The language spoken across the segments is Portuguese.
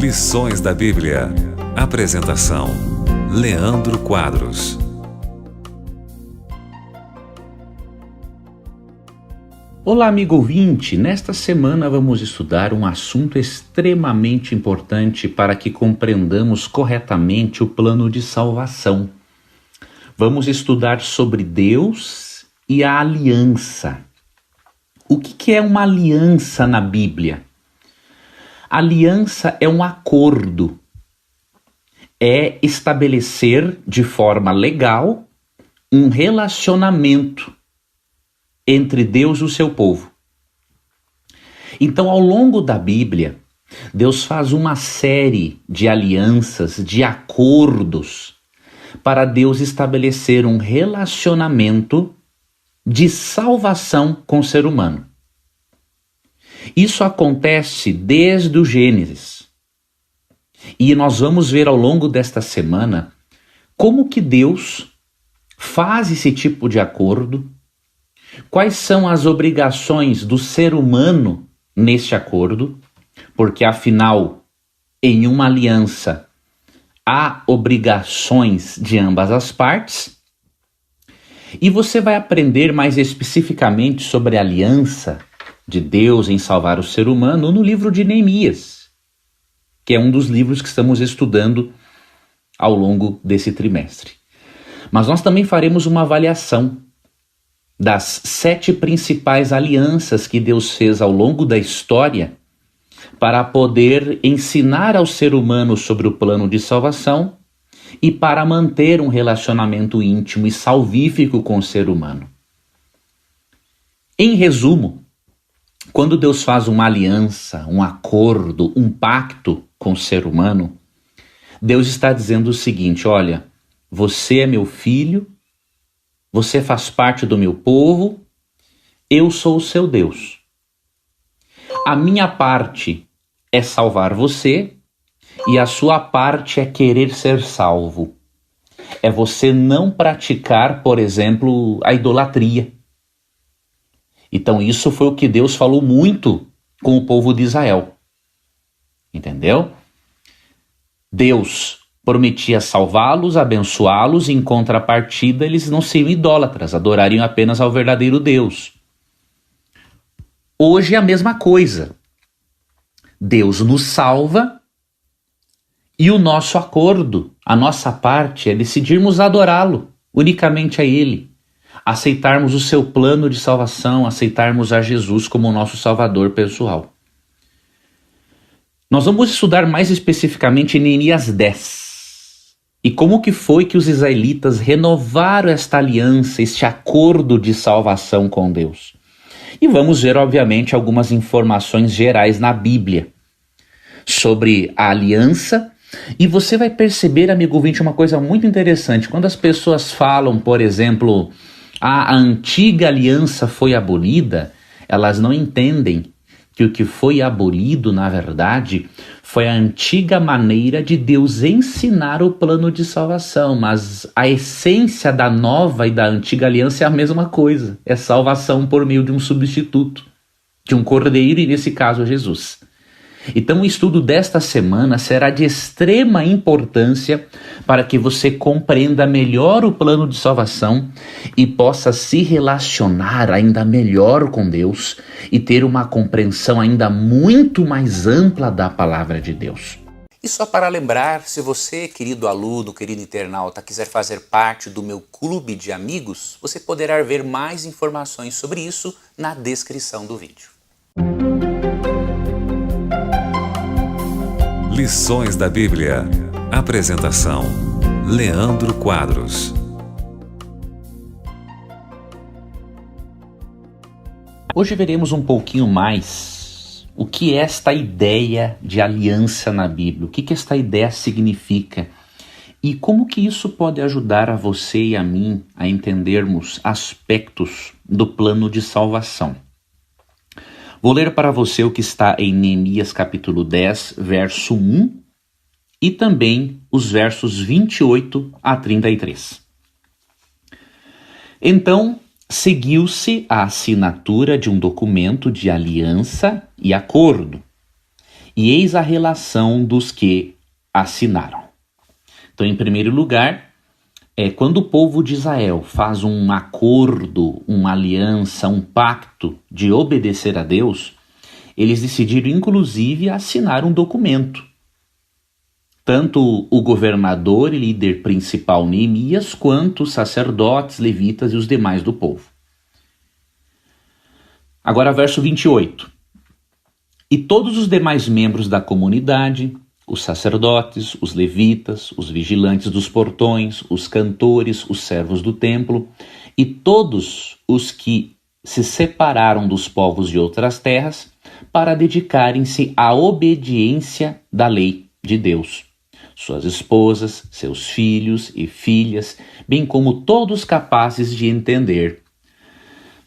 Lições da Bíblia. Apresentação: Leandro Quadros. Olá, amigo ouvinte! Nesta semana vamos estudar um assunto extremamente importante para que compreendamos corretamente o plano de salvação. Vamos estudar sobre Deus e a aliança. O que é uma aliança na Bíblia? Aliança é um acordo, é estabelecer de forma legal um relacionamento entre Deus e o seu povo. Então, ao longo da Bíblia, Deus faz uma série de alianças, de acordos, para Deus estabelecer um relacionamento de salvação com o ser humano. Isso acontece desde o Gênesis. E nós vamos ver ao longo desta semana como que Deus faz esse tipo de acordo, quais são as obrigações do ser humano neste acordo, porque afinal, em uma aliança, há obrigações de ambas as partes. E você vai aprender mais especificamente sobre a aliança de Deus em salvar o ser humano no livro de Neemias, que é um dos livros que estamos estudando ao longo desse trimestre. Mas nós também faremos uma avaliação das 7 principais alianças que Deus fez ao longo da história para poder ensinar ao ser humano sobre o plano de salvação e para manter um relacionamento íntimo e salvífico com o ser humano. Em resumo, quando Deus faz uma aliança, um acordo, um pacto com o ser humano, Deus está dizendo o seguinte: olha, você é meu filho, você faz parte do meu povo, eu sou o seu Deus. A minha parte é salvar você e a sua parte é querer ser salvo. É você não praticar, por exemplo, a idolatria. Então isso foi o que Deus falou muito com o povo de Israel. Entendeu? Deus prometia salvá-los, abençoá-los, e em contrapartida eles não seriam idólatras, adorariam apenas ao verdadeiro Deus. Hoje é a mesma coisa. Deus nos salva e o nosso acordo, a nossa parte é decidirmos adorá-lo, unicamente a Ele. Aceitarmos o seu plano de salvação, aceitarmos a Jesus como o nosso Salvador pessoal. Nós vamos estudar mais especificamente em Neemias 10. E como que foi que os israelitas renovaram esta aliança, este acordo de salvação com Deus. E vamos ver, obviamente, algumas informações gerais na Bíblia sobre a aliança. E você vai perceber, amigo ouvinte, uma coisa muito interessante. Quando as pessoas falam, por exemplo, a antiga aliança foi abolida, elas não entendem que o que foi abolido, na verdade, foi a antiga maneira de Deus ensinar o plano de salvação, mas a essência da nova e da antiga aliança é a mesma coisa, é salvação por meio de um substituto, de um cordeiro, e nesse caso Jesus. Então o estudo desta semana será de extrema importância para que você compreenda melhor o plano de salvação e possa se relacionar ainda melhor com Deus e ter uma compreensão ainda muito mais ampla da palavra de Deus. E só para lembrar, se você, querido aluno, querido internauta, quiser fazer parte do meu clube de amigos, você poderá ver mais informações sobre isso na descrição do vídeo. Lições da Bíblia. Apresentação: Leandro Quadros. Hoje veremos um pouquinho mais o que é esta ideia de aliança na Bíblia, o que esta ideia significa e como que isso pode ajudar a você e a mim a entendermos aspectos do plano de salvação. Vou ler para você o que está em Neemias capítulo 10, verso 1 e também os versos 28 a 33. Então, seguiu-se a assinatura de um documento de aliança e acordo, E eis a relação dos que assinaram. Então, em primeiro lugar, quando o povo de Israel faz um acordo, uma aliança, um pacto de obedecer a Deus, eles decidiram inclusive assinar um documento. Tanto o governador e líder principal Neemias, quanto os sacerdotes, levitas e os demais do povo. Agora, verso 28. E todos os demais membros da comunidade, os sacerdotes, os levitas, os vigilantes dos portões, os cantores, os servos do templo e todos os que se separaram dos povos de outras terras para dedicarem-se à obediência da lei de Deus. Suas esposas, seus filhos e filhas, bem como todos capazes de entender.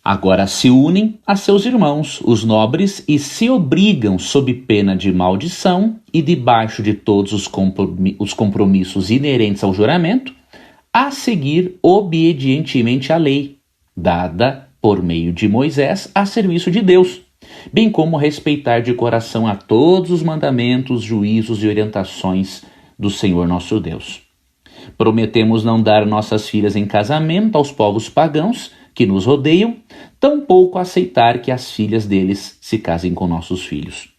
Agora se unem a seus irmãos, os nobres, e se obrigam, sob pena de maldição e debaixo de todos os compromissos inerentes ao juramento, a seguir obedientemente a lei, dada por meio de Moisés a serviço de Deus, bem como respeitar de coração a todos os mandamentos, juízos e orientações do Senhor nosso Deus. Prometemos não dar nossas filhas em casamento aos povos pagãos que nos rodeiam, tampouco aceitar que as filhas deles se casem com nossos filhos.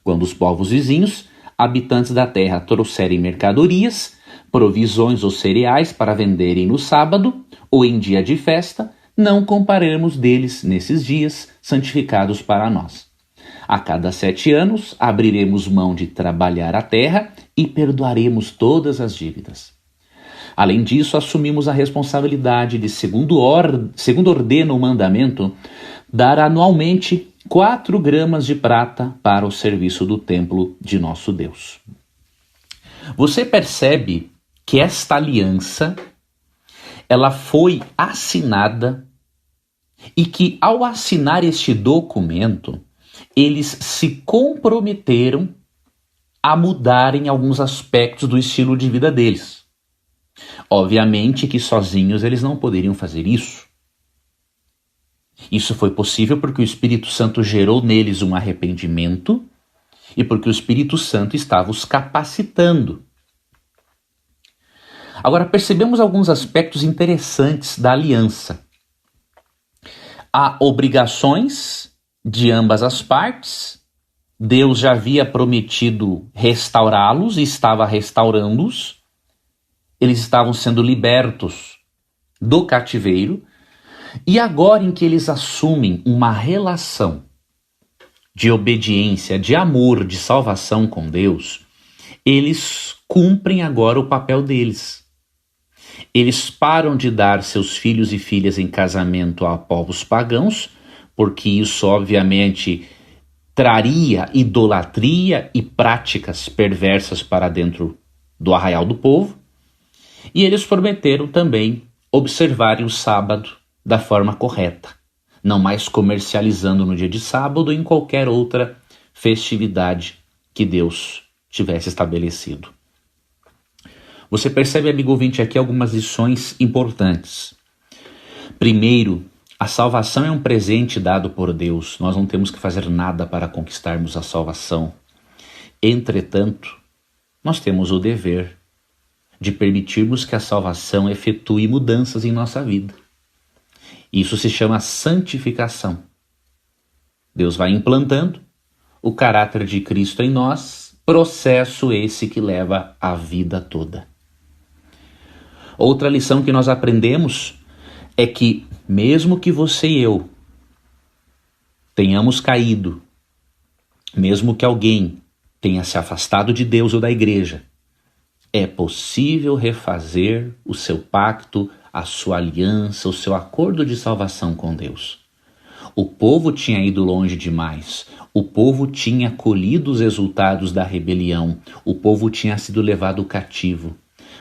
Quando os povos vizinhos, habitantes da terra, trouxerem mercadorias, provisões ou cereais para venderem no sábado ou em dia de festa, não comparemos deles nesses dias santificados para nós. A cada 7 anos abriremos mão de trabalhar a terra e perdoaremos todas as dívidas. Além disso, assumimos a responsabilidade de, segundo ordena o mandamento, dar anualmente 4 gramas de prata para o serviço do templo de nosso Deus. Você percebe que esta aliança, ela foi assinada e que, ao assinar este documento, eles se comprometeram a mudarem alguns aspectos do estilo de vida deles. Obviamente que sozinhos eles não poderiam fazer isso. Isso foi possível porque o Espírito Santo gerou neles um arrependimento e porque o Espírito Santo estava os capacitando. Agora, percebemos alguns aspectos interessantes da aliança. Há obrigações de ambas as partes. Deus já havia prometido restaurá-los e estava restaurando-os. Eles estavam sendo libertos do cativeiro. E agora em que eles assumem uma relação de obediência, de amor, de salvação com Deus, eles cumprem agora o papel deles. Eles param de dar seus filhos e filhas em casamento a povos pagãos, porque isso obviamente traria idolatria e práticas perversas para dentro do arraial do povo. E eles prometeram também observarem o sábado da forma correta, não mais comercializando no dia de sábado ou em qualquer outra festividade que Deus tivesse estabelecido. Você percebe, amigo ouvinte, aqui algumas lições importantes. Primeiro, a salvação é um presente dado por Deus. Nós não temos que fazer nada para conquistarmos a salvação. Entretanto, nós temos o dever de permitirmos que a salvação efetue mudanças em nossa vida. Isso se chama santificação. Deus vai implantando o caráter de Cristo em nós, processo esse que leva a vida toda. Outra lição que nós aprendemos é que, mesmo que você e eu tenhamos caído, mesmo que alguém tenha se afastado de Deus ou da igreja, é possível refazer o seu pacto, a sua aliança, o seu acordo de salvação com Deus. O povo tinha ido longe demais. O povo tinha colhido os resultados da rebelião. O povo tinha sido levado cativo.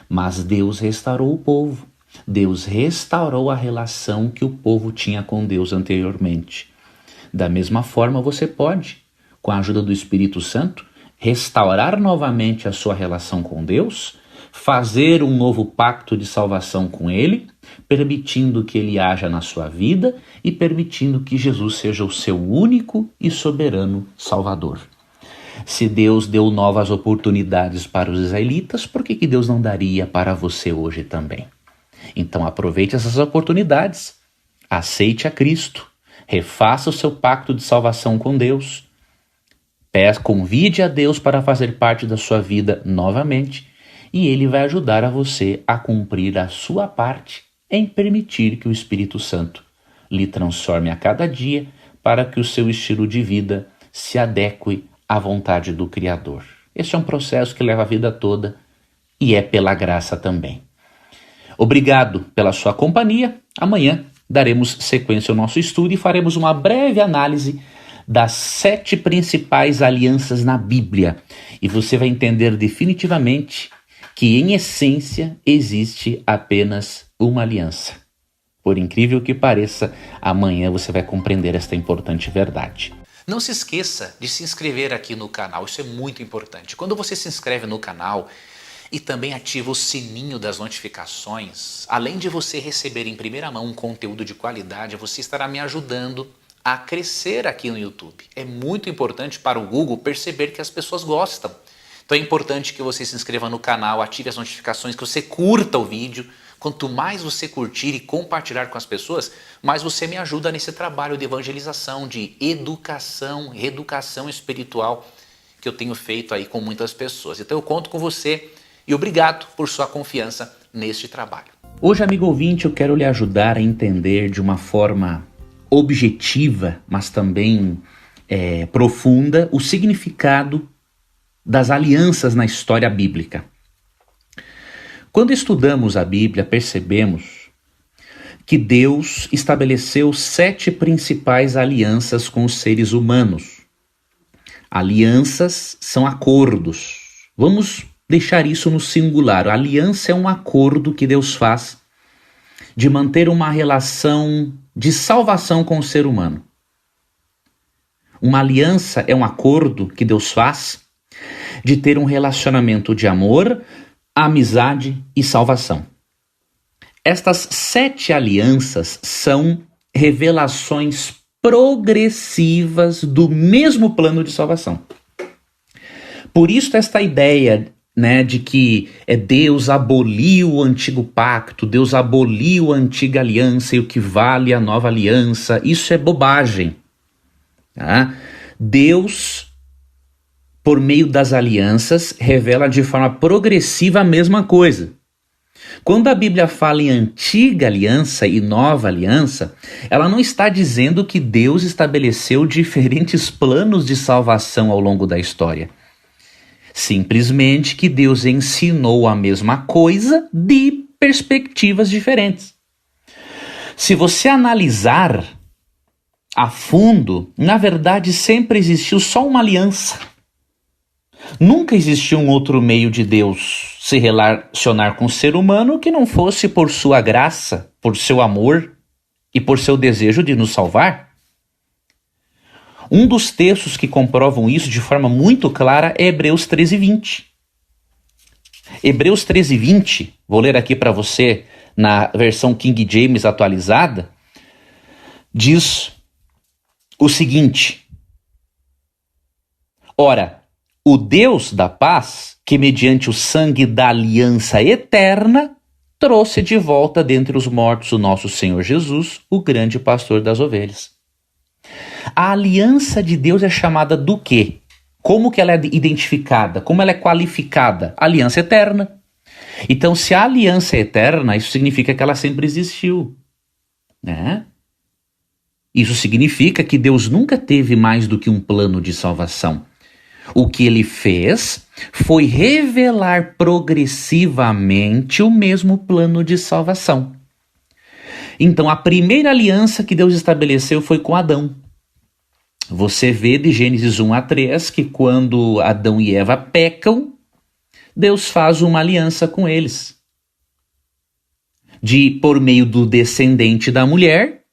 Mas Deus restaurou o povo. Deus restaurou a relação que o povo tinha com Deus anteriormente. Da mesma forma, você pode, com a ajuda do Espírito Santo, restaurar novamente a sua relação com Deus, fazer um novo pacto de salvação com Ele, permitindo que Ele haja na sua vida e permitindo que Jesus seja o seu único e soberano Salvador. Se Deus deu novas oportunidades para os israelitas, por que Deus não daria para você hoje também? Então aproveite essas oportunidades, aceite a Cristo, refaça o seu pacto de salvação com Deus, convide a Deus para fazer parte da sua vida novamente e Ele vai ajudar a você a cumprir a sua parte em permitir que o Espírito Santo lhe transforme a cada dia para que o seu estilo de vida se adeque à vontade do Criador. Esse é um processo que leva a vida toda e é pela graça também. Obrigado pela sua companhia. Amanhã daremos sequência ao nosso estudo e faremos uma breve análise das 7 principais alianças na Bíblia. E você vai entender definitivamente que, em essência, existe apenas uma aliança. Por incrível que pareça, amanhã você vai compreender esta importante verdade. Não se esqueça de se inscrever aqui no canal, isso é muito importante. Quando você se inscreve no canal e também ativa o sininho das notificações, além de você receber em primeira mão um conteúdo de qualidade, você estará me ajudando a crescer aqui no YouTube. É muito importante para o Google perceber que as pessoas gostam. Então é importante que você se inscreva no canal, ative as notificações, que você curta o vídeo. Quanto mais você curtir e compartilhar com as pessoas, mais você me ajuda nesse trabalho de evangelização, de reeducação espiritual que eu tenho feito aí com muitas pessoas. Então eu conto com você e obrigado por sua confiança neste trabalho. Hoje, amigo ouvinte, eu quero lhe ajudar a entender de uma forma objetiva, mas também profunda, o significado das alianças na história bíblica. Quando estudamos a Bíblia, percebemos que Deus estabeleceu 7 principais alianças com os seres humanos. Alianças são acordos. Vamos deixar isso no singular. A aliança é um acordo que Deus faz de manter uma relação de salvação com o ser humano. Uma aliança é um acordo que Deus faz de ter um relacionamento de amor, amizade e salvação. Estas 7 alianças são revelações progressivas do mesmo plano de salvação. Por isso esta ideia, de que Deus aboliu o antigo pacto, Deus aboliu a antiga aliança e o que vale a nova aliança, isso é bobagem. Tá? Deus, por meio das alianças, revela de forma progressiva a mesma coisa. Quando a Bíblia fala em antiga aliança e nova aliança, ela não está dizendo que Deus estabeleceu diferentes planos de salvação ao longo da história. Simplesmente que Deus ensinou a mesma coisa de perspectivas diferentes. Se você analisar a fundo, na verdade sempre existiu só uma aliança. Nunca existiu um outro meio de Deus se relacionar com o ser humano que não fosse por sua graça, por seu amor e por seu desejo de nos salvar. Um dos textos que comprovam isso de forma muito clara é Hebreus 13:20. Hebreus 13:20, vou ler aqui para você na versão King James atualizada, diz o seguinte: Ora, o Deus da paz, que mediante o sangue da aliança eterna, trouxe de volta dentre os mortos o nosso Senhor Jesus, o grande pastor das ovelhas. A aliança de Deus é chamada do quê? Como que ela é identificada? Como ela é qualificada? Aliança eterna. Então, se a aliança é eterna, isso significa que ela sempre existiu, né? Isso significa que Deus nunca teve mais do que um plano de salvação. O que ele fez foi revelar progressivamente o mesmo plano de salvação. Então, a primeira aliança que Deus estabeleceu foi com Adão. Você vê de Gênesis 1-3 que quando Adão e Eva pecam, Deus faz uma aliança com eles. Por meio do descendente da mulher,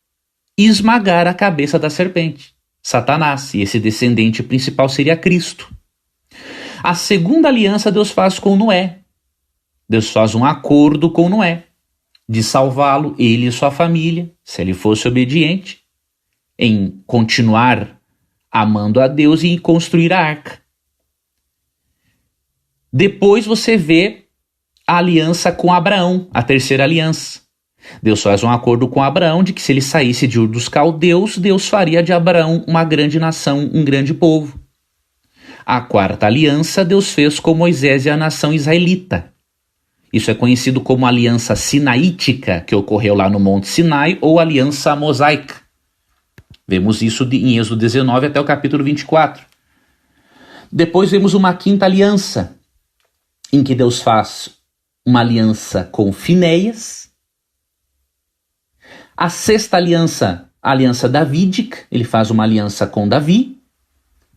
esmagar a cabeça da serpente, Satanás, e esse descendente principal seria Cristo. A segunda aliança Deus faz com Noé. Deus faz um acordo com Noé, de salvá-lo, ele e sua família, se ele fosse obediente, em continuar amando a Deus e em construir a arca. Depois você vê a aliança com Abraão, a terceira aliança. Deus faz um acordo com Abraão de que se ele saísse de Ur dos Caldeus, Deus faria de Abraão uma grande nação, um grande povo. A quarta aliança Deus fez com Moisés e a nação israelita. Isso é conhecido como aliança sinaítica, que ocorreu lá no Monte Sinai, ou aliança mosaica. Vemos isso em Êxodo 19 até o capítulo 24. Depois vemos uma quinta aliança, em que Deus faz uma aliança com Finéias. A sexta aliança, a aliança davídica, ele faz uma aliança com Davi.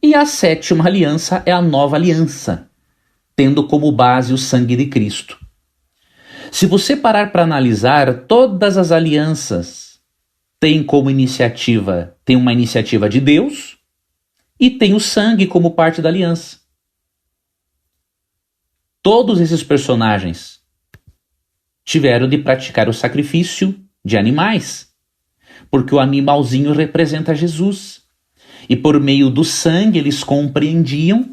E a sétima aliança é a nova aliança, tendo como base o sangue de Cristo. Se você parar para analisar, todas as alianças têm como iniciativa, tem uma iniciativa de Deus e tem o sangue como parte da aliança. Todos esses personagens tiveram de praticar o sacrifício de animais, porque o animalzinho representa Jesus. E por meio do sangue eles compreendiam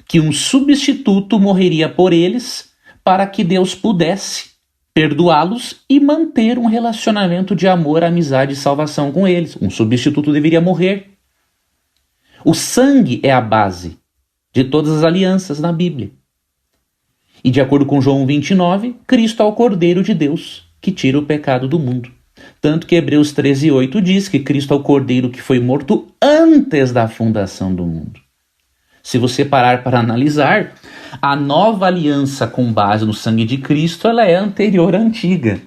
que um substituto morreria por eles para que Deus pudesse perdoá-los e manter um relacionamento de amor, amizade e salvação com eles. Um substituto deveria morrer. O sangue é a base de todas as alianças na Bíblia. E de acordo com João 29, Cristo é o Cordeiro de Deus que tira o pecado do mundo. Tanto que Hebreus 13:8 diz que Cristo é o Cordeiro que foi morto antes da fundação do mundo. Se você parar para analisar, a nova aliança com base no sangue de Cristo, ela é anterior à antiga.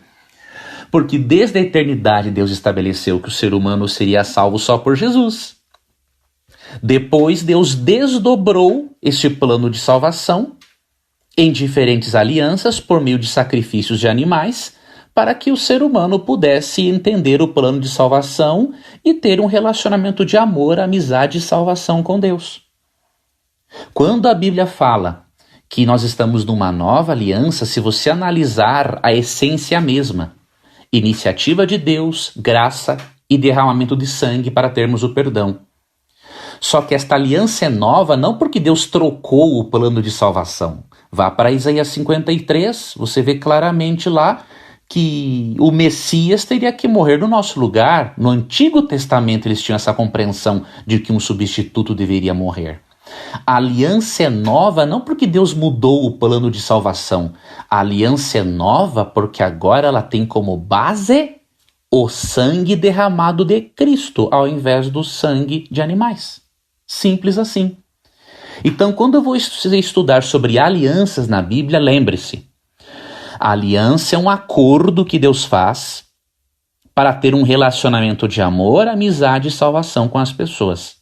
Porque desde a eternidade Deus estabeleceu que o ser humano seria salvo só por Jesus. Depois Deus desdobrou este plano de salvação em diferentes alianças por meio de sacrifícios de animais, para que o ser humano pudesse entender o plano de salvação e ter um relacionamento de amor, amizade e salvação com Deus. Quando a Bíblia fala que nós estamos numa nova aliança, se você analisar a essência é a mesma. Iniciativa de Deus, graça e derramamento de sangue para termos o perdão. Só que esta aliança é nova não porque Deus trocou o plano de salvação. Vá para Isaías 53, você vê claramente lá que o Messias teria que morrer no nosso lugar. No Antigo Testamento eles tinham essa compreensão de que um substituto deveria morrer. A aliança é nova não porque Deus mudou o plano de salvação. A aliança é nova porque agora ela tem como base o sangue derramado de Cristo, ao invés do sangue de animais. Simples assim. Então, quando eu vou estudar sobre alianças na Bíblia, lembre-se, a aliança é um acordo que Deus faz para ter um relacionamento de amor, amizade e salvação com as pessoas.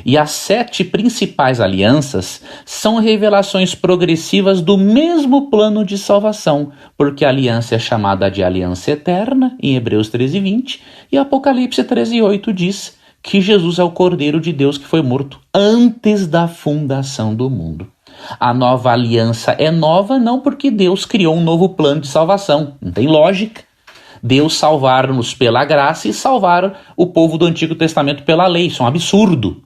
E as 7 principais alianças são revelações progressivas do mesmo plano de salvação, porque a aliança é chamada de aliança eterna, em Hebreus 13:20, e Apocalipse 13:8 diz que Jesus é o Cordeiro de Deus que foi morto antes da fundação do mundo. A nova aliança é nova não porque Deus criou um novo plano de salvação, não tem lógica. Deus salvar-nos pela graça e salvar o povo do Antigo Testamento pela lei, isso é um absurdo.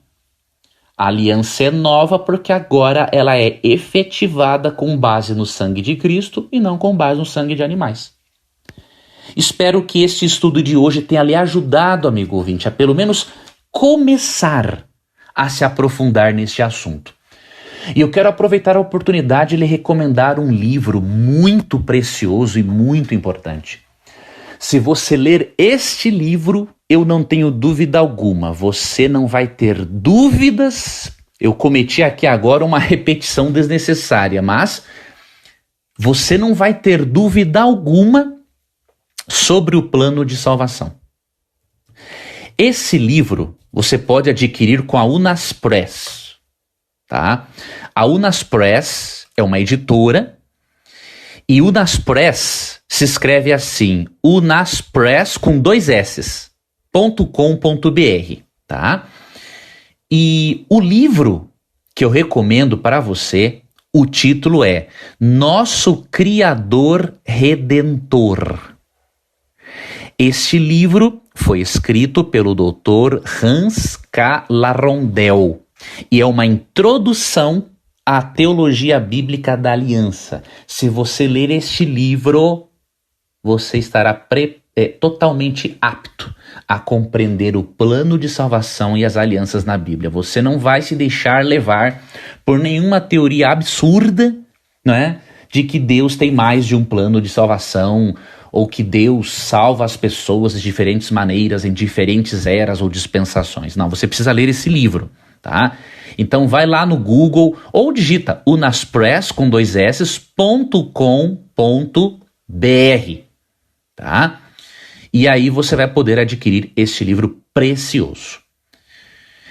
A aliança é nova porque agora ela é efetivada com base no sangue de Cristo e não com base no sangue de animais. Espero que este estudo de hoje tenha lhe ajudado, amigo ouvinte, a pelo menos começar a se aprofundar neste assunto. E eu quero aproveitar a oportunidade de lhe recomendar um livro muito precioso e muito importante. Se você ler este livro, eu não tenho dúvida alguma, você não vai ter dúvidas. Eu cometi aqui agora uma repetição desnecessária, mas você não vai ter dúvida alguma sobre o plano de salvação. Esse livro você pode adquirir com a Unas Press, tá? A Unas Press é uma editora e Unas Press se escreve assim, unaspress com 2 s.com.br, tá? E o livro que eu recomendo para você, o título é Nosso Criador Redentor. Este livro foi escrito pelo Dr. Hans K. Larondel e é uma introdução A Teologia Bíblica da Aliança. Se você ler este livro, você estará totalmente apto a compreender o plano de salvação e as alianças na Bíblia. Você não vai se deixar levar por nenhuma teoria absurda, né, de que Deus tem mais de um plano de salvação, ou que Deus salva as pessoas de diferentes maneiras, em diferentes eras ou dispensações. Não, você precisa ler esse livro, tá? Então vai lá no Google ou digita unaspress.com.br, tá? E aí você vai poder adquirir este livro precioso.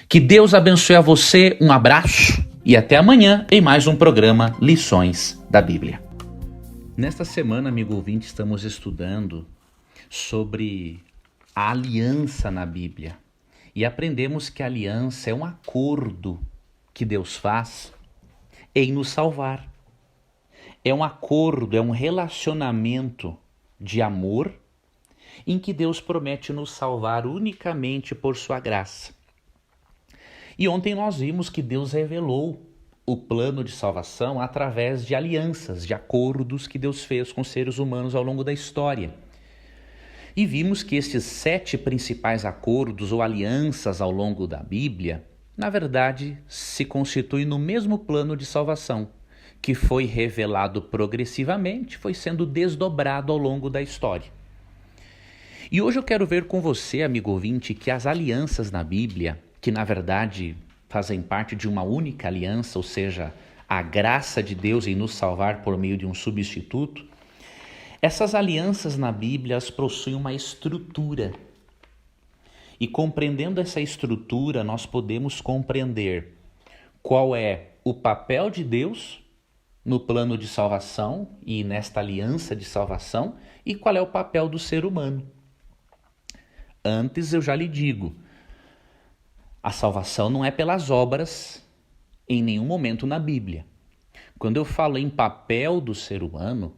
Que Deus abençoe a você, um abraço e até amanhã em mais um programa Lições da Bíblia. Nesta semana, amigo ouvinte, estamos estudando sobre a aliança na Bíblia. E aprendemos que a aliança é um acordo que Deus faz em nos salvar. É um acordo, é um relacionamento de amor em que Deus promete nos salvar unicamente por sua graça. E ontem nós vimos que Deus revelou o plano de salvação através de alianças, de acordos que Deus fez com seres humanos ao longo da história. E vimos que estes 7 principais acordos ou alianças ao longo da Bíblia, na verdade, se constituem no mesmo plano de salvação, que foi revelado progressivamente, foi sendo desdobrado ao longo da história. E hoje eu quero ver com você, amigo ouvinte, que as alianças na Bíblia, que na verdade fazem parte de uma única aliança, ou seja, a graça de Deus em nos salvar por meio de um substituto, essas alianças na Bíblia possuem uma estrutura. E compreendendo essa estrutura, nós podemos compreender qual é o papel de Deus no plano de salvação e nesta aliança de salvação e qual é o papel do ser humano. Antes eu já lhe digo, a salvação não é pelas obras em nenhum momento na Bíblia. Quando eu falo em papel do ser humano,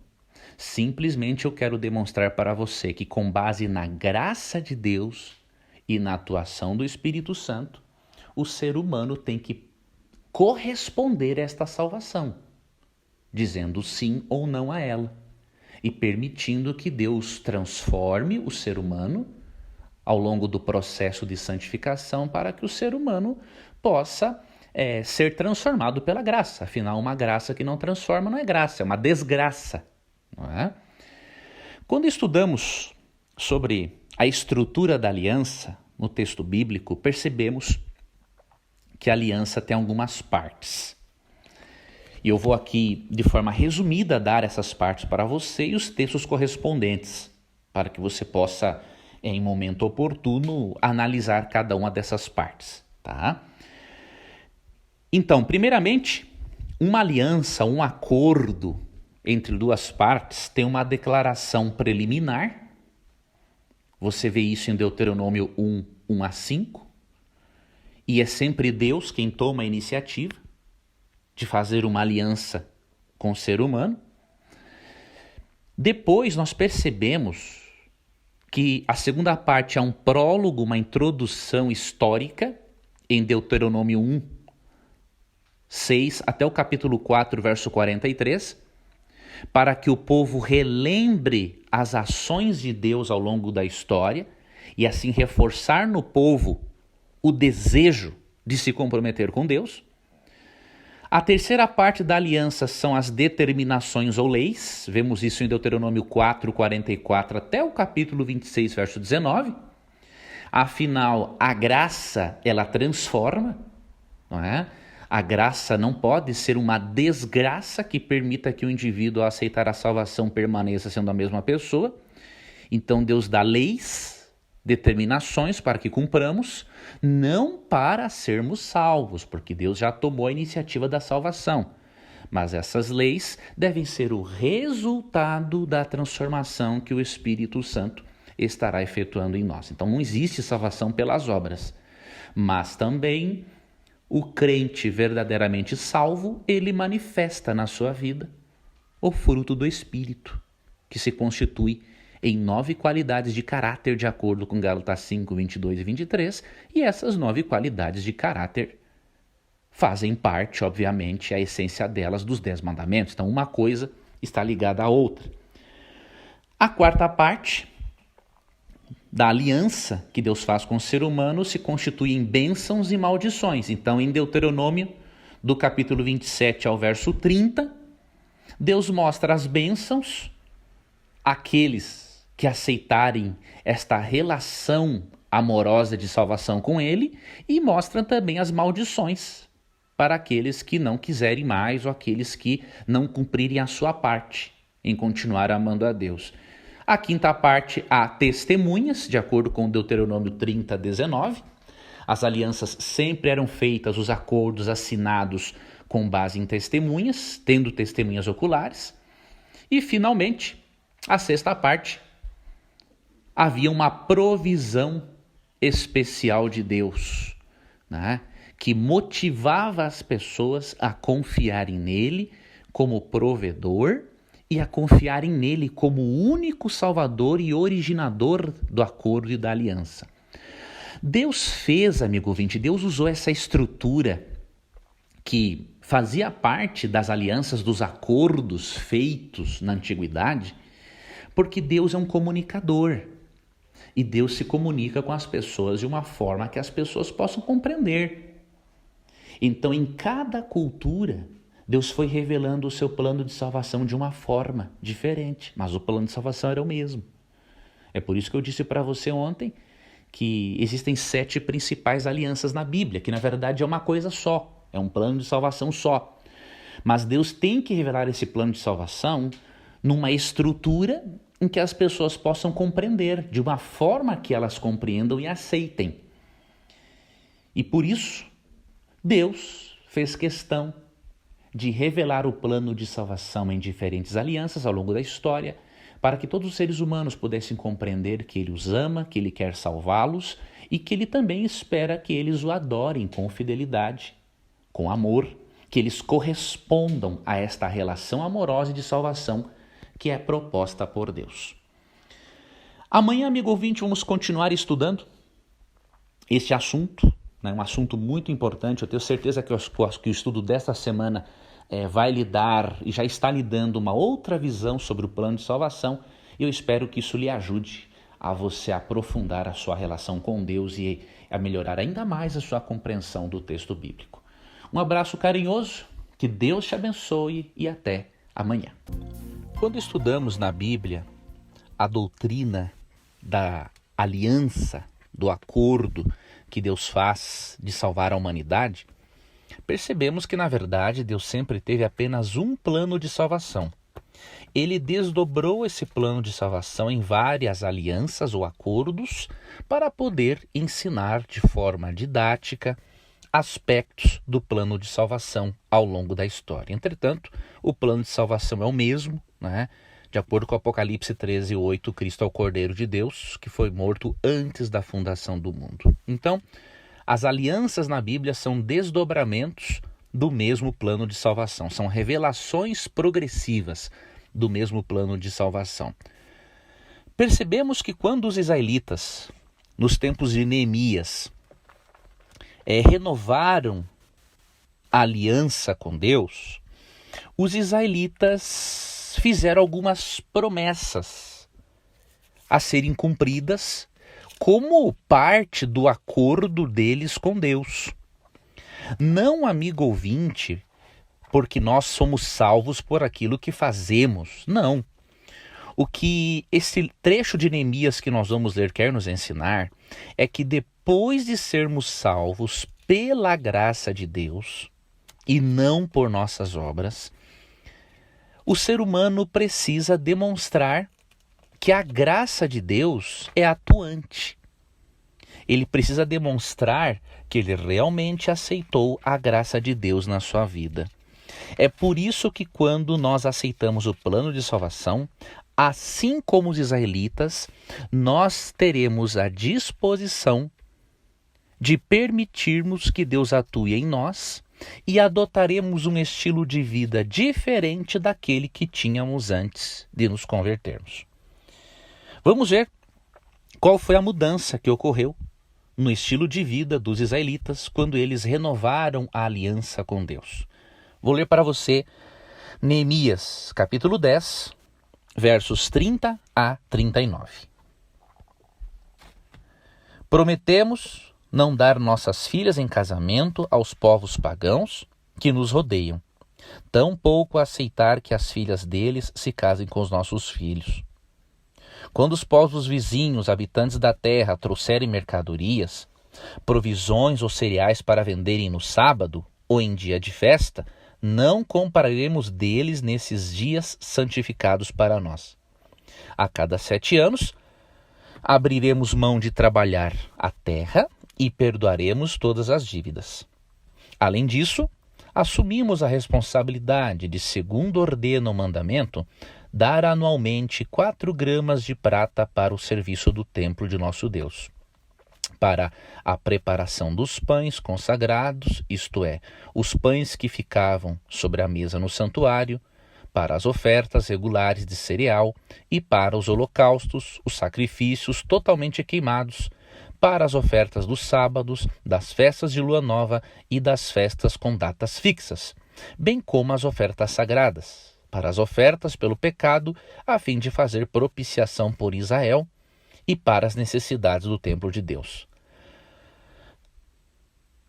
simplesmente eu quero demonstrar para você que com base na graça de Deus e na atuação do Espírito Santo, o ser humano tem que corresponder a esta salvação, dizendo sim ou não a ela e permitindo que Deus transforme o ser humano ao longo do processo de santificação para que o ser humano possa ser transformado pela graça. Afinal, uma graça que não transforma não é graça, é uma desgraça. Não é? Quando estudamos sobre a estrutura da aliança no texto bíblico, percebemos que a aliança tem algumas partes. E eu vou aqui, de forma resumida, dar essas partes para você e os textos correspondentes, para que você possa, em momento oportuno, analisar cada uma dessas partes, tá? Então, primeiramente, uma aliança, um acordo entre duas partes tem uma declaração preliminar. Você vê isso em Deuteronômio 1, 1 a 5. E é sempre Deus quem toma a iniciativa de fazer uma aliança com o ser humano. Depois nós percebemos que a segunda parte é um prólogo, uma introdução histórica, em Deuteronômio 1, 6 até o capítulo 4, verso 43, para que o povo relembre as ações de Deus ao longo da história e assim reforçar no povo o desejo de se comprometer com Deus. A terceira parte da aliança são as determinações ou leis. Vemos isso em Deuteronômio 4, 44 até o capítulo 26, verso 19. Afinal, a graça, ela transforma, não é? A graça não pode ser uma desgraça que permita que o indivíduo, ao aceitar a salvação, permaneça sendo a mesma pessoa. Então Deus dá leis, determinações para que cumpramos, não para sermos salvos, porque Deus já tomou a iniciativa da salvação. Mas essas leis devem ser o resultado da transformação que o Espírito Santo estará efetuando em nós. Então não existe salvação pelas obras, mas também o crente verdadeiramente salvo, ele manifesta na sua vida o fruto do Espírito, que se constitui em 9 qualidades de caráter, de acordo com Gálatas 5, 22 e 23, e essas 9 qualidades de caráter fazem parte, obviamente, a essência delas dos 10 mandamentos. Então, uma coisa está ligada à outra. A quarta parte da aliança que Deus faz com o ser humano se constitui em bênçãos e maldições. Então, em Deuteronômio, do capítulo 27 ao verso 30, Deus mostra as bênçãos àqueles que aceitarem esta relação amorosa de salvação com Ele, e mostra também as maldições para aqueles que não quiserem mais ou aqueles que não cumprirem a sua parte em continuar amando a Deus. A quinta parte, há testemunhas, de acordo com Deuteronômio 30, 19. As alianças sempre eram feitas, os acordos assinados com base em testemunhas, tendo testemunhas oculares. E, finalmente, a sexta parte, havia uma provisão especial de Deus, né, que motivava as pessoas a confiarem nele como provedor e a confiarem nele como o único salvador e originador do acordo e da aliança. Deus fez, amigo ouvinte, Deus usou essa estrutura que fazia parte das alianças, dos acordos feitos na antiguidade, porque Deus é um comunicador. E Deus se comunica com as pessoas de uma forma que as pessoas possam compreender. Então, em cada cultura, Deus foi revelando o seu plano de salvação de uma forma diferente, mas o plano de salvação era o mesmo. É por isso que eu disse para você ontem que existem 7 principais alianças na Bíblia, que na verdade é uma coisa só, é um plano de salvação só. Mas Deus tem que revelar esse plano de salvação numa estrutura em que as pessoas possam compreender, de uma forma que elas compreendam e aceitem. E por isso, Deus fez questão de revelar o plano de salvação em diferentes alianças ao longo da história, para que todos os seres humanos pudessem compreender que Ele os ama, que Ele quer salvá-los e que Ele também espera que eles o adorem com fidelidade, com amor, que eles correspondam a esta relação amorosa de salvação que é proposta por Deus. Amanhã, amigo ouvinte, vamos continuar estudando este assunto, um assunto muito importante. Eu tenho certeza que o estudo desta semana vai lhe dar e já está lhe dando uma outra visão sobre o plano de salvação. Eu espero que isso lhe ajude a você aprofundar a sua relação com Deus e a melhorar ainda mais a sua compreensão do texto bíblico. Um abraço carinhoso, que Deus te abençoe e até amanhã. Quando estudamos na Bíblia a doutrina da aliança, do acordo que Deus faz de salvar a humanidade, percebemos que, na verdade, Deus sempre teve apenas um plano de salvação. Ele desdobrou esse plano de salvação em várias alianças ou acordos para poder ensinar de forma didática aspectos do plano de salvação ao longo da história. Entretanto, o plano de salvação é o mesmo, né? De acordo com Apocalipse 13:8, Cristo é o Cordeiro de Deus, que foi morto antes da fundação do mundo. Então, as alianças na Bíblia são desdobramentos do mesmo plano de salvação, são revelações progressivas do mesmo plano de salvação. Percebemos que quando os israelitas, nos tempos de Neemias, renovaram a aliança com Deus, os israelitas fizeram algumas promessas a serem cumpridas como parte do acordo deles com Deus. Não, amigo ouvinte, porque nós somos salvos por aquilo que fazemos. Não. O que esse trecho de Neemias que nós vamos ler quer nos ensinar é que depois de sermos salvos pela graça de Deus e não por nossas obras, o ser humano precisa demonstrar que a graça de Deus é atuante. Ele precisa demonstrar que ele realmente aceitou a graça de Deus na sua vida. É por isso que quando nós aceitamos o plano de salvação, assim como os israelitas, nós teremos a disposição de permitirmos que Deus atue em nós e adotaremos um estilo de vida diferente daquele que tínhamos antes de nos convertermos. Vamos ver qual foi a mudança que ocorreu no estilo de vida dos israelitas quando eles renovaram a aliança com Deus. Vou ler para você Neemias, capítulo 10, versos 30 a 39. Prometemos não dar nossas filhas em casamento aos povos pagãos que nos rodeiam, tampouco aceitar que as filhas deles se casem com os nossos filhos. Quando os povos vizinhos, habitantes da terra, trouxerem mercadorias, provisões ou cereais para venderem no sábado ou em dia de festa, não compraremos deles nesses dias santificados para nós. A cada 7 anos, abriremos mão de trabalhar a terra e perdoaremos todas as dívidas. Além disso, assumimos a responsabilidade de, segundo ordena o mandamento, dar anualmente 4 gramas de prata para o serviço do templo de nosso Deus, para a preparação dos pães consagrados, isto é, os pães que ficavam sobre a mesa no santuário, para as ofertas regulares de cereal e para os holocaustos, os sacrifícios totalmente queimados, para as ofertas dos sábados, das festas de lua nova e das festas com datas fixas, bem como as ofertas sagradas, para as ofertas pelo pecado, a fim de fazer propiciação por Israel e para as necessidades do templo de Deus.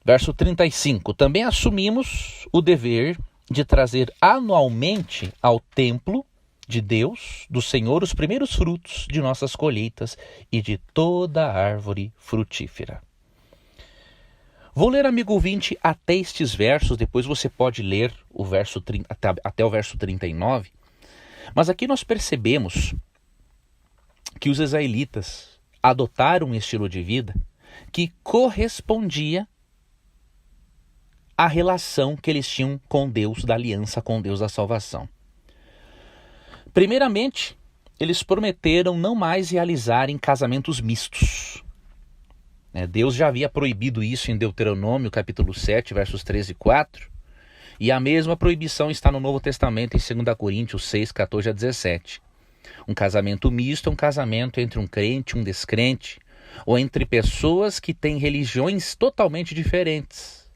Verso 35. Também assumimos o dever de trazer anualmente ao templo de Deus, do Senhor, os primeiros frutos de nossas colheitas e de toda árvore frutífera. Vou ler, amigo ouvinte, até estes versos, depois você pode ler o verso até o verso 39. Mas aqui nós percebemos que os israelitas adotaram um estilo de vida que correspondia à relação que eles tinham com Deus, da aliança com Deus da salvação. Primeiramente, eles prometeram não mais realizarem casamentos mistos. Deus já havia proibido isso em Deuteronômio, capítulo 7, versos 13 e 4. E a mesma proibição está no Novo Testamento, em 2 Coríntios 6, 14 a 17. Um casamento misto é um casamento entre um crente e um descrente, ou entre pessoas que têm religiões totalmente diferentes.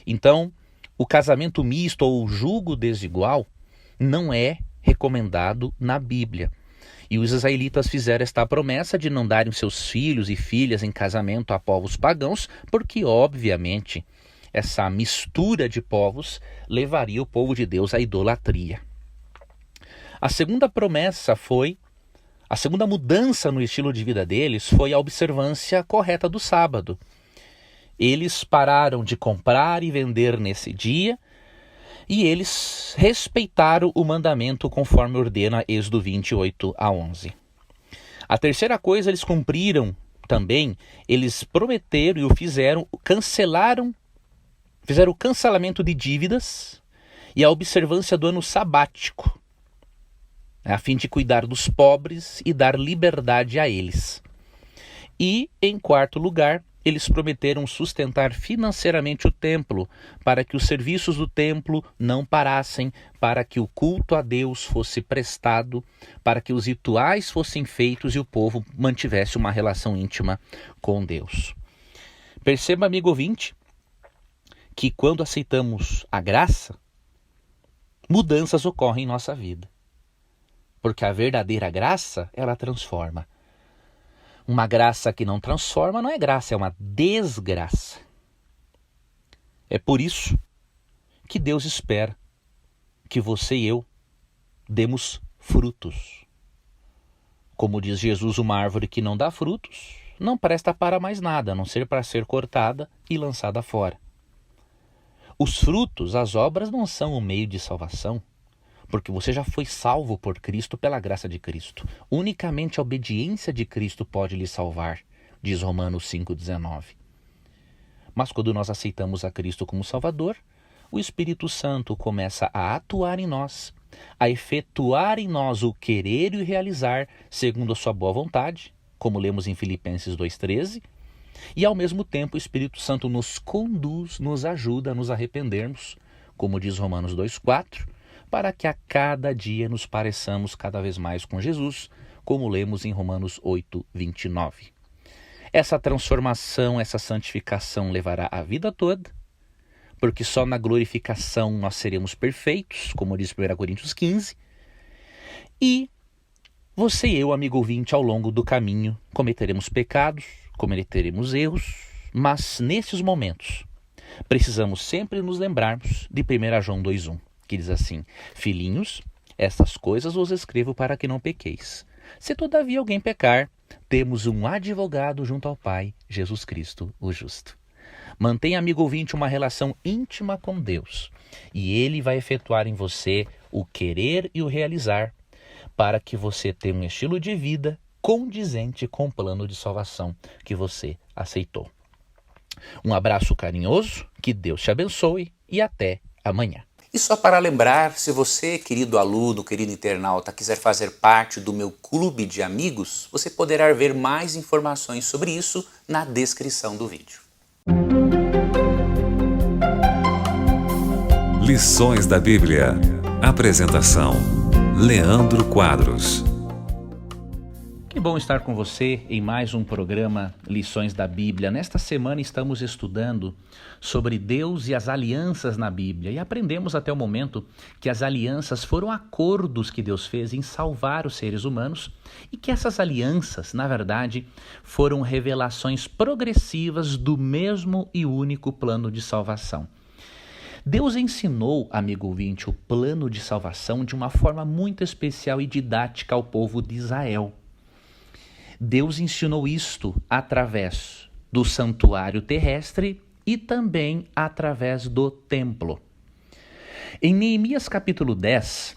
Então, o casamento misto ou o jugo desigual não é recomendado na Bíblia. E os israelitas fizeram esta promessa de não darem seus filhos e filhas em casamento a povos pagãos, porque, obviamente, essa mistura de povos levaria o povo de Deus à idolatria. A segunda mudança no estilo de vida deles foi a observância correta do sábado. Eles pararam de comprar e vender nesse dia, e eles respeitaram o mandamento conforme ordena Êxodo 28 a 11. A terceira coisa, eles cumpriram também, eles prometeram e o fizeram o cancelamento de dívidas e a observância do ano sabático, a fim de cuidar dos pobres e dar liberdade a eles. E, em quarto lugar, eles prometeram sustentar financeiramente o templo, para que os serviços do templo não parassem, para que o culto a Deus fosse prestado, para que os rituais fossem feitos e o povo mantivesse uma relação íntima com Deus. Perceba, amigo ouvinte, que quando aceitamos a graça, mudanças ocorrem em nossa vida. Porque a verdadeira graça, ela transforma. Uma graça que não transforma não é graça, é uma desgraça. É por isso que Deus espera que você e eu demos frutos. Como diz Jesus, uma árvore que não dá frutos não presta para mais nada, a não ser para ser cortada e lançada fora. Os frutos, as obras, não são o meio de salvação, porque você já foi salvo por Cristo pela graça de Cristo. Unicamente a obediência de Cristo pode lhe salvar, diz Romanos 5,19. Mas quando nós aceitamos a Cristo como Salvador, o Espírito Santo começa a atuar em nós, a efetuar em nós o querer e o realizar segundo a sua boa vontade, como lemos em Filipenses 2,13, e ao mesmo tempo o Espírito Santo nos conduz, nos ajuda a nos arrependermos, como diz Romanos 2,4, para que a cada dia nos pareçamos cada vez mais com Jesus, como lemos em Romanos 8, 29. Essa transformação, essa santificação levará a vida toda, porque só na glorificação nós seremos perfeitos, como diz 1 Coríntios 15. E você e eu, amigo ouvinte, ao longo do caminho, cometeremos pecados, cometeremos erros, mas nesses momentos precisamos sempre nos lembrarmos de 1 João 2,1, que diz assim: filhinhos, estas coisas vos escrevo para que não pequeis. Se todavia alguém pecar, temos um advogado junto ao Pai, Jesus Cristo, o justo. Mantenha, amigo ouvinte, uma relação íntima com Deus, e Ele vai efetuar em você o querer e o realizar, para que você tenha um estilo de vida condizente com o plano de salvação que você aceitou. Um abraço carinhoso, que Deus te abençoe e até amanhã. E só para lembrar, se você, querido aluno, querido internauta, quiser fazer parte do meu clube de amigos, você poderá ver mais informações sobre isso na descrição do vídeo. Lições da Bíblia. Apresentação: Leandro Quadros. Que bom estar com você em mais um programa Lições da Bíblia. Nesta semana estamos estudando sobre Deus e as alianças na Bíblia e aprendemos até o momento que as alianças foram acordos que Deus fez em salvar os seres humanos e que essas alianças, na verdade, foram revelações progressivas do mesmo e único plano de salvação. Deus ensinou, amigo ouvinte, o plano de salvação de uma forma muito especial e didática ao povo de Israel. Deus ensinou isto através do santuário terrestre e também através do templo. Em Neemias capítulo 10,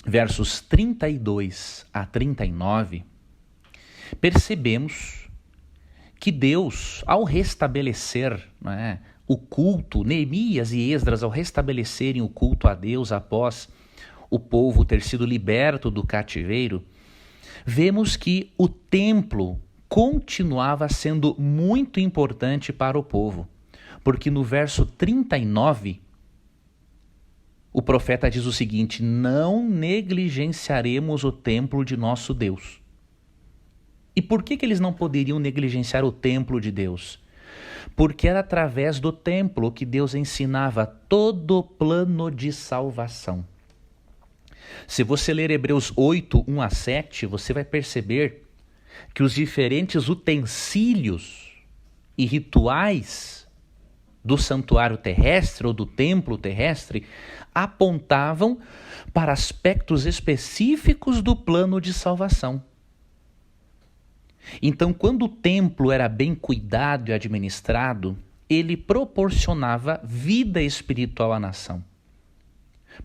versos 32 a 39, percebemos que Deus, ao restabelecer, o culto, Neemias e Esdras, ao restabelecerem o culto a Deus após o povo ter sido liberto do cativeiro, vemos que o templo continuava sendo muito importante para o povo, porque no verso 39, o profeta diz o seguinte: não negligenciaremos o templo de nosso Deus. E por que eles não poderiam negligenciar o templo de Deus? Porque era através do templo que Deus ensinava todo o plano de salvação. Se você ler Hebreus 8, 1 a 7, você vai perceber que os diferentes utensílios e rituais do santuário terrestre ou do templo terrestre apontavam para aspectos específicos do plano de salvação. Então, quando o templo era bem cuidado e administrado, ele proporcionava vida espiritual à nação.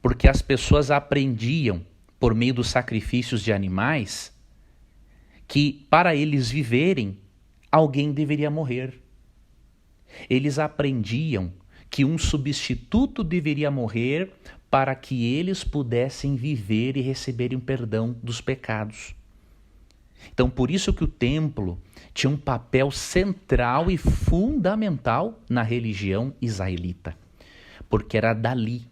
Porque as pessoas aprendiam, por meio dos sacrifícios de animais, que para eles viverem, alguém deveria morrer. Eles aprendiam que um substituto deveria morrer para que eles pudessem viver e receberem perdão dos pecados. Então, por isso que o templo tinha um papel central e fundamental na religião israelita, porque era dali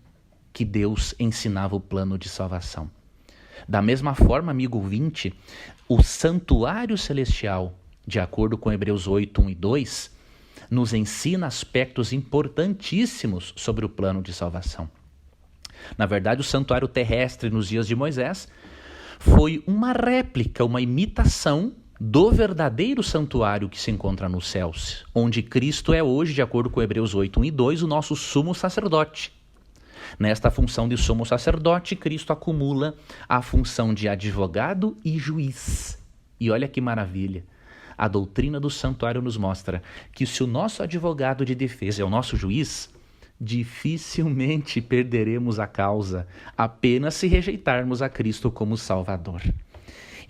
que Deus ensinava o plano de salvação. Da mesma forma, amigo ouvinte, o santuário celestial, de acordo com Hebreus 8, 1 e 2, nos ensina aspectos importantíssimos sobre o plano de salvação. Na verdade, o santuário terrestre nos dias de Moisés foi uma réplica, uma imitação do verdadeiro santuário que se encontra nos céus, onde Cristo é hoje, de acordo com Hebreus 8, 1 e 2, o nosso sumo sacerdote. Nesta função de sumo sacerdote, Cristo acumula a função de advogado e juiz. E olha que maravilha! A doutrina do santuário nos mostra que se o nosso advogado de defesa é o nosso juiz, dificilmente perderemos a causa, apenas se rejeitarmos a Cristo como Salvador.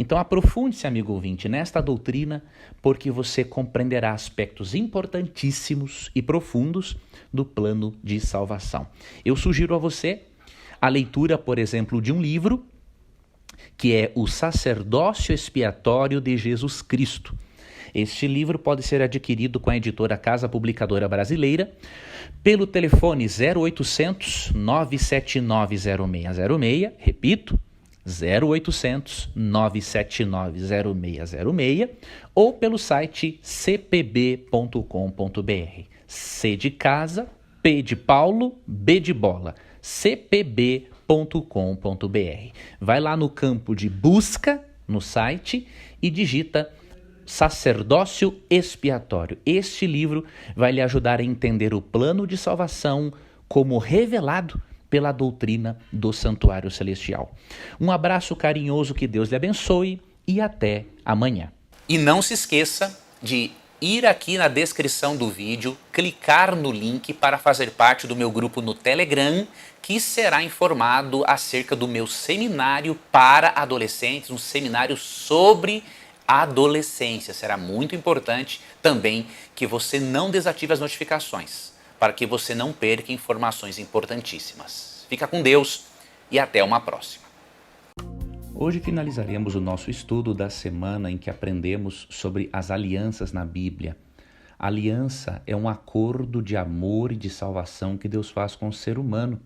Então aprofunde-se, amigo ouvinte, nesta doutrina, porque você compreenderá aspectos importantíssimos e profundos do plano de salvação. Eu sugiro a você a leitura, por exemplo, de um livro que é O Sacerdócio Expiatório de Jesus Cristo. Este livro pode ser adquirido com a editora Casa Publicadora Brasileira pelo telefone 0800 9790606, repito, 0800 979 0606 ou pelo site cpb.com.br. C de casa, P de Paulo, B de bola, cpb.com.br. Vai lá no campo de busca no site e digita Sacerdócio Expiatório. Este livro vai lhe ajudar a entender o plano de salvação como revelado pela doutrina do Santuário Celestial. Um abraço carinhoso, que Deus lhe abençoe e até amanhã. E não se esqueça de ir aqui na descrição do vídeo, clicar no link para fazer parte do meu grupo no Telegram, que será informado acerca do meu seminário para adolescentes, um seminário sobre adolescência. Será muito importante também que você não desative as notificações, para que você não perca informações importantíssimas. Fica com Deus e até uma próxima. Hoje finalizaremos o nosso estudo da semana em que aprendemos sobre as alianças na Bíblia. A aliança é um acordo de amor e de salvação que Deus faz com o ser humano.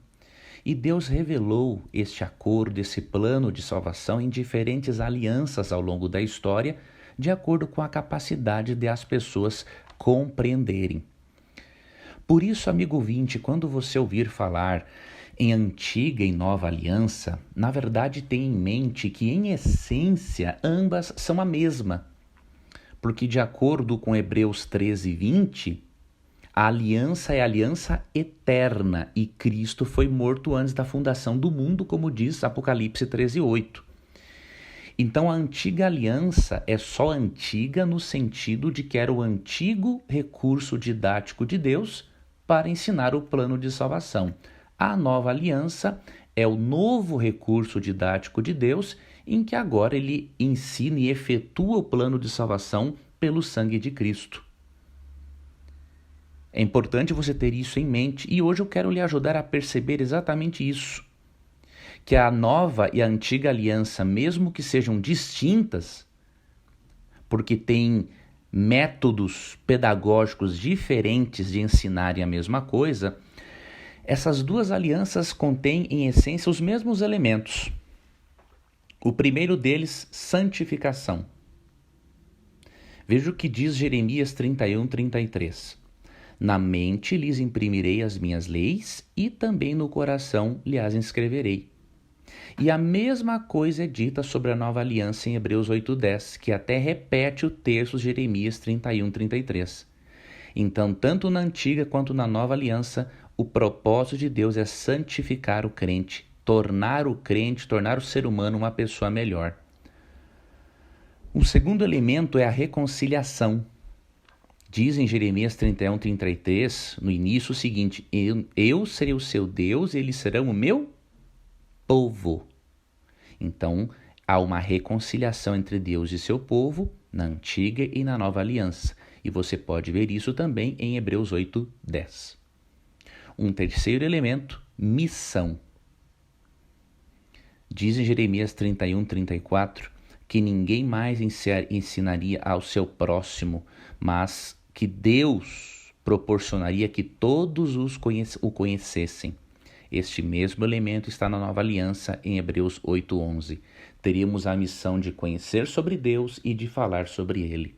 E Deus revelou este acordo, esse plano de salvação em diferentes alianças ao longo da história, de acordo com a capacidade de as pessoas compreenderem. Por isso, amigo ouvinte, quando você ouvir falar em antiga e nova aliança, na verdade tenha em mente que, em essência, ambas são a mesma. Porque, de acordo com Hebreus 13:20, a aliança é aliança eterna e Cristo foi morto antes da fundação do mundo, como diz Apocalipse 13:8. Então, a antiga aliança é só antiga no sentido de que era o antigo recurso didático de Deus para ensinar o plano de salvação. A nova aliança é o novo recurso didático de Deus, em que agora ele ensina e efetua o plano de salvação pelo sangue de Cristo. É importante você ter isso em mente e hoje eu quero lhe ajudar a perceber exatamente isso. Que a nova e a antiga aliança, mesmo que sejam distintas, porque têm métodos pedagógicos diferentes de ensinarem a mesma coisa, essas duas alianças contêm em essência os mesmos elementos. O primeiro deles, santificação. Veja o que diz Jeremias 31:33. Na mente lhes imprimirei as minhas leis e também no coração lhe as inscreverei. E a mesma coisa é dita sobre a nova aliança em Hebreus 8:10, que até repete o texto de Jeremias 31:33. Então, tanto na antiga quanto na nova aliança, o propósito de Deus é santificar o crente, tornar o ser humano uma pessoa melhor. Um segundo elemento é a reconciliação. Diz em Jeremias 31:33, no início, o seguinte: eu serei o seu Deus e eles serão o meu povo. Então, há uma reconciliação entre Deus e seu povo na antiga e na nova aliança. E você pode ver isso também em Hebreus 8:10. Um terceiro elemento, missão. Diz em Jeremias 31:34 que ninguém mais ensinaria ao seu próximo, mas que Deus proporcionaria que todos o conhecessem. Este mesmo elemento está na nova aliança em Hebreus 8:11. Teríamos a missão de conhecer sobre Deus e de falar sobre Ele.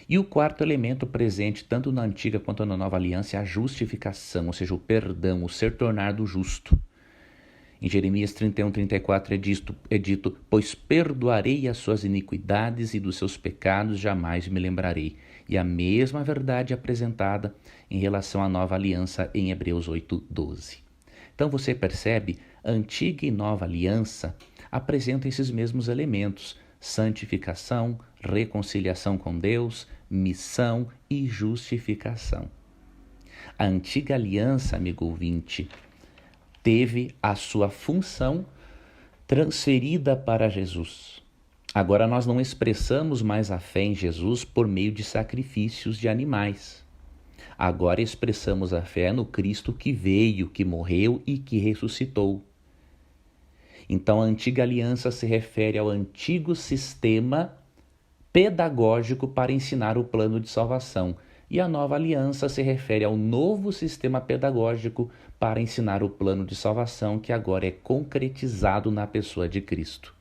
E o quarto elemento presente tanto na antiga quanto na nova aliança é a justificação, ou seja, o perdão, o ser tornado justo. Em Jeremias 31:34 é dito, pois perdoarei as suas iniquidades e dos seus pecados jamais me lembrarei. E a mesma verdade apresentada em relação à nova aliança em Hebreus 8:12. Então você percebe, antiga e nova aliança apresentam esses mesmos elementos: santificação, reconciliação com Deus, missão e justificação. A antiga aliança, amigo ouvinte, teve a sua função transferida para Jesus. Agora nós não expressamos mais a fé em Jesus por meio de sacrifícios de animais. Agora expressamos a fé no Cristo que veio, que morreu e que ressuscitou. Então a antiga aliança se refere ao antigo sistema pedagógico para ensinar o plano de salvação. e a nova aliança se refere ao novo sistema pedagógico para ensinar o plano de salvação que agora é concretizado na pessoa de Cristo.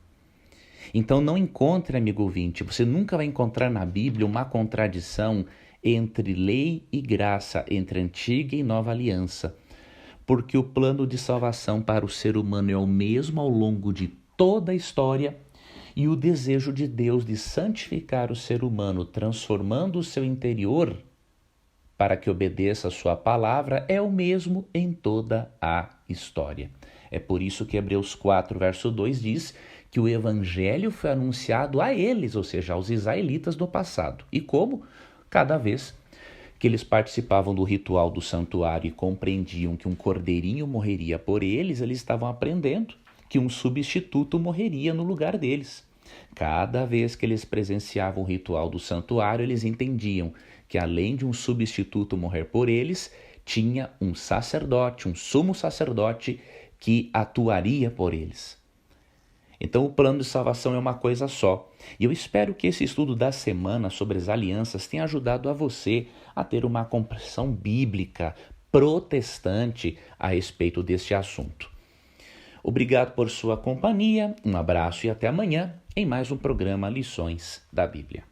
Então não encontre, amigo ouvinte, você nunca vai encontrar na Bíblia uma contradição entre lei e graça, entre antiga e nova aliança, porque o plano de salvação para o ser humano é o mesmo ao longo de toda a história, e o desejo de Deus de santificar o ser humano, transformando o seu interior para que obedeça a sua palavra, é o mesmo em toda a história. É por isso que Hebreus 4, verso 2 diz que o evangelho foi anunciado a eles, ou seja, aos israelitas do passado. E como? Cada vez que eles participavam do ritual do santuário e compreendiam que um cordeirinho morreria por eles, eles estavam aprendendo que um substituto morreria no lugar deles. Cada vez que eles presenciavam o ritual do santuário, eles entendiam que além de um substituto morrer por eles, tinha um sacerdote, um sumo sacerdote que atuaria por eles. Então o plano de salvação é uma coisa só. E eu espero que esse estudo da semana sobre as alianças tenha ajudado a você a ter uma compreensão bíblica, protestante a respeito deste assunto. Obrigado por sua companhia, um abraço e até amanhã em mais um programa Lições da Bíblia.